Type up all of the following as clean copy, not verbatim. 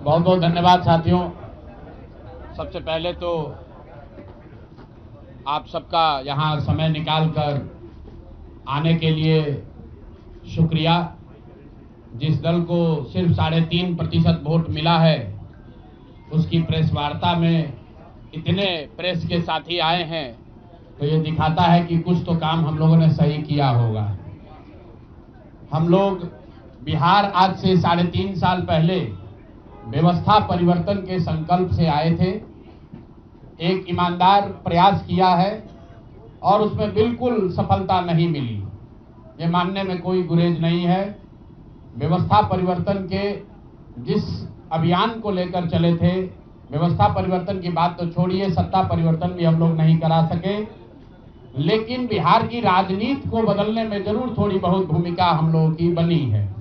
बहुत बहुत धन्यवाद साथियों। सबसे पहले तो आप सबका यहाँ समय निकालकर आने के लिए शुक्रिया। जिस दल को सिर्फ 3.5% वोट मिला है, उसकी प्रेस वार्ता में इतने प्रेस के साथी आए हैं, तो ये दिखाता है कि कुछ तो काम हम लोगों ने सही किया होगा। हम लोग बिहार आज से 3.5 साल पहले व्यवस्था परिवर्तन के संकल्प से आए थे। एक ईमानदार प्रयास किया है और उसमें बिल्कुल सफलता नहीं मिली, ये मानने में कोई गुरेज नहीं है। व्यवस्था परिवर्तन के जिस अभियान को लेकर चले थे, व्यवस्था परिवर्तन की बात तो छोड़िए, सत्ता परिवर्तन भी हम लोग नहीं करा सके, लेकिन बिहार की राजनीति को बदलने में जरूर थोड़ी बहुत भूमिका हम लोगों की बनी है।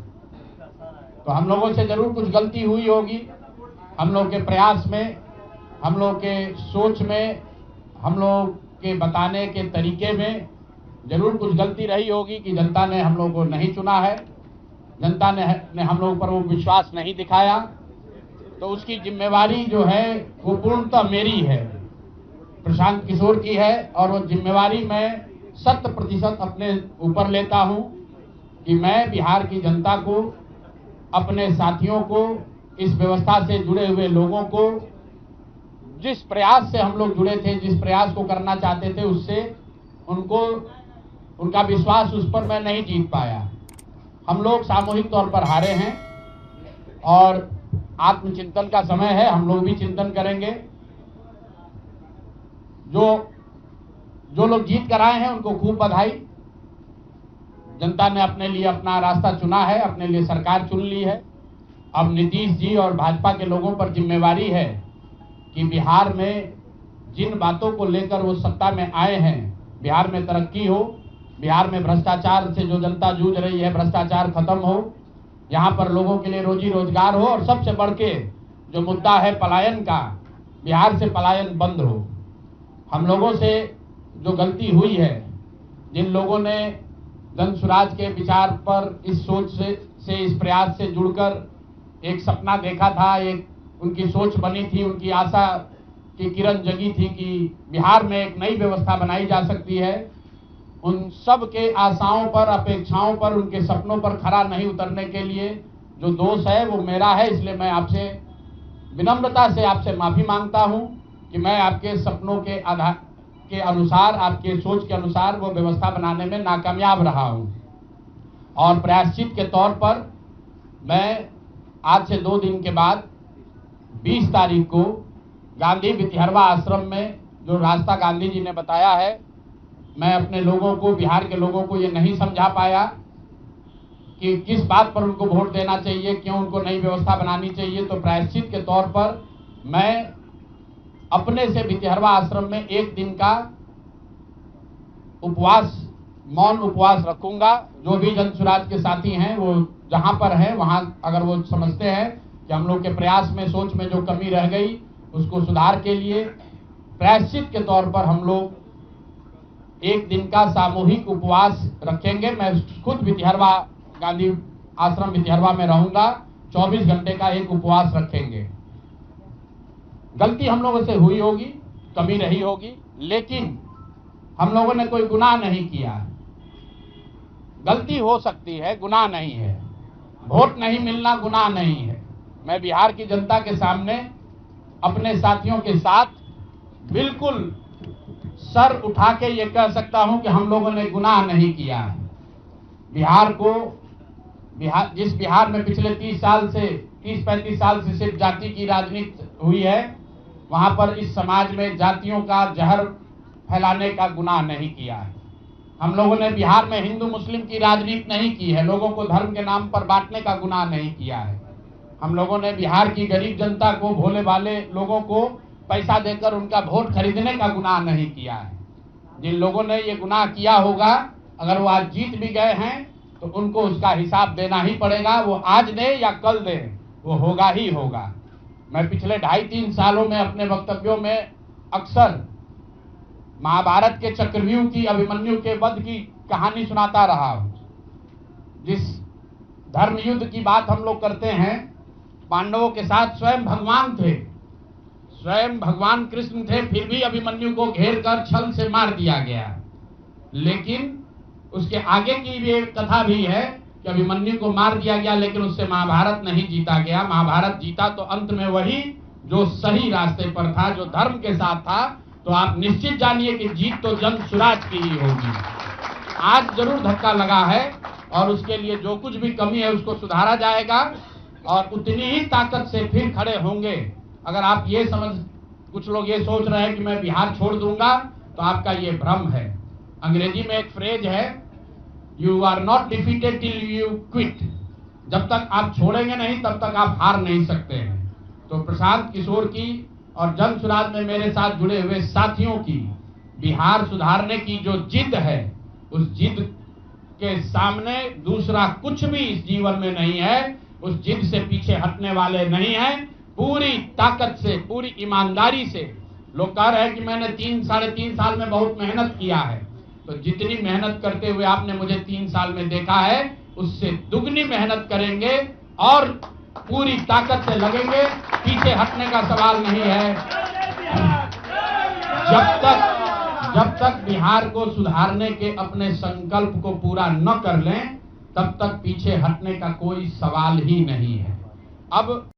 तो हम लोगों से जरूर कुछ गलती हुई होगी, हम लोग के प्रयास में, हम लोग के सोच में, हम लोग के बताने के तरीके में जरूर कुछ गलती रही होगी कि जनता ने हम लोग को नहीं चुना है, जनता ने हम लोग पर वो विश्वास नहीं दिखाया। तो उसकी जिम्मेवारी जो है वो पूर्णतः मेरी है, प्रशांत किशोर की है, और वो जिम्मेवारी मैं 100% अपने ऊपर लेता हूं कि मैं बिहार की जनता को, अपने साथियों को, इस व्यवस्था से जुड़े हुए लोगों को, जिस प्रयास से हम लोग जुड़े थे, जिस प्रयास को करना चाहते थे, उससे उनका विश्वास उस पर मैं नहीं जीत पाया। हम लोग सामूहिक तौर पर हारे हैं और आत्मचिंतन का समय है, हम लोग भी चिंतन करेंगे। जो लोग जीत कर आए हैं उनको खूब बधाई। जनता ने अपने लिए अपना रास्ता चुना है, अपने लिए सरकार चुन ली है। अब नीतीश जी और भाजपा के लोगों पर जिम्मेवारी है कि बिहार में जिन बातों को लेकर वो सत्ता में आए हैं, बिहार में तरक्की हो, बिहार में भ्रष्टाचार से जो जनता जूझ रही है, भ्रष्टाचार खत्म हो, यहाँ पर लोगों के लिए रोजी रोजगार हो, और सबसे बढ़ के जो मुद्दा है पलायन का, बिहार से पलायन बंद हो। हम लोगों से जो गलती हुई है, जिन लोगों ने जन स्वराज के विचार पर इस सोच से इस प्रयास से जुड़कर एक सपना देखा था, एक उनकी सोच बनी थी, उनकी आशा की किरण जगी थी कि बिहार में एक नई व्यवस्था बनाई जा सकती है, उन सब के आशाओं पर, अपेक्षाओं पर, उनके सपनों पर खरा नहीं उतरने के लिए जो दोष है वो मेरा है। इसलिए मैं आपसे विनम्रता से आपसे माफी मांगता हूं कि मैं आपके सपनों के आधार के अनुसार, आपके सोच के अनुसार वो व्यवस्था बनाने में नाकामयाब रहा हूं। और प्रायश्चित के तौर पर मैं आज से 2 दिन के बाद 20 तारीख को गांधी वितिहरवा आश्रम में, जो रास्ता गांधी जी ने बताया है, मैं अपने लोगों को, बिहार के लोगों को ये नहीं समझा पाया कि किस बात पर उनको वोट देना चाहिए, क्यों उनको नई व्यवस्था बनानी चाहिए। तो प्रायश्चित के तौर पर मैं अपने से वितिहरवा आश्रम में 1 दिन का उपवास, मौन उपवास रखूंगा। जो भी जन स्वराज के साथी हैं वो जहां पर हैं वहां, अगर वो समझते हैं कि हम लोग के प्रयास में, सोच में जो कमी रह गई, उसको सुधार के लिए प्रायश्चित के तौर पर हम लोग 1 दिन का सामूहिक उपवास रखेंगे। मैं खुद वितिहरवा, गांधी आश्रम वितिहरवा में रहूंगा, 24 घंटे का एक उपवास रखेंगे। गलती हम लोगों से हुई होगी, कमी रही होगी, लेकिन हम लोगों ने कोई गुनाह नहीं किया। गलती हो सकती है, गुनाह नहीं है। वोट नहीं मिलना गुनाह नहीं है। मैं बिहार की जनता के सामने अपने साथियों के साथ बिल्कुल सर उठा के ये कह सकता हूं कि हम लोगों ने गुनाह नहीं किया है। जिस बिहार में पिछले 30-35 साल से सिर्फ जाति की राजनीति हुई है, वहां पर इस समाज में जातियों का जहर फैलाने का गुनाह नहीं किया है। हम लोगों ने बिहार में हिंदू मुस्लिम की राजनीति नहीं की है, लोगों को धर्म के नाम पर बांटने का गुनाह नहीं किया है। हम लोगों ने बिहार की गरीब जनता को, भोले वाले लोगों को पैसा देकर उनका वोट खरीदने का गुनाह नहीं किया है। जिन लोगों ने ये गुनाह किया होगा, अगर वो आज जीत भी गए हैं तो उनको उसका हिसाब देना ही पड़ेगा। वो आज दे या कल दे, वो होगा ही होगा। मैं पिछले 2.5-3 सालों में अपने वक्तव्यों में अक्सर महाभारत के चक्रव्यूह की, अभिमन्यु के वध की कहानी सुनाता रहा हूं। जिस धर्म युद्ध की बात हम लोग करते हैं, पांडवों के साथ स्वयं भगवान थे, स्वयं भगवान कृष्ण थे, फिर भी अभिमन्यु को घेर कर छल से मार दिया गया। लेकिन उसके आगे की भी एक कथा भी है कि अभिमन्यु को मार दिया गया, लेकिन उससे महाभारत नहीं जीता गया। महाभारत जीता तो अंत में वही जो सही रास्ते पर था, जो धर्म के साथ था। तो आप निश्चित जानिए कि जीत तो जन सुराज की ही होगी। आज जरूर धक्का लगा है और उसके लिए जो कुछ भी कमी है उसको सुधारा जाएगा और उतनी ही ताकत से फिर खड़े होंगे। अगर आप ये कुछ लोग ये सोच रहे हैं कि मैं बिहार छोड़ दूंगा, तो आपका ये भ्रम है। अंग्रेजी में एक फ्रेज है, you are not defeated till you quit. जब तक आप छोड़ेंगे नहीं तब तक आप हार नहीं सकते हैं। तो प्रशांत किशोर की और जन सुराज में मेरे साथ जुड़े हुए साथियों की बिहार सुधारने की जो जिद है, उस जिद के सामने दूसरा कुछ भी इस जीवन में नहीं है। उस जिद से पीछे हटने वाले नहीं हैं। पूरी ताकत से, पूरी ईमानदारी से। लोग कह रहे हैं कि मैंने 3-3.5 साल में बहुत मेहनत किया है, तो जितनी मेहनत करते हुए आपने मुझे 3 साल में देखा है, उससे दुगनी मेहनत करेंगे और पूरी ताकत से लगेंगे। पीछे हटने का सवाल नहीं है। जब तक बिहार को सुधारने के अपने संकल्प को पूरा न कर लें, तब तक पीछे हटने का कोई सवाल ही नहीं है। अब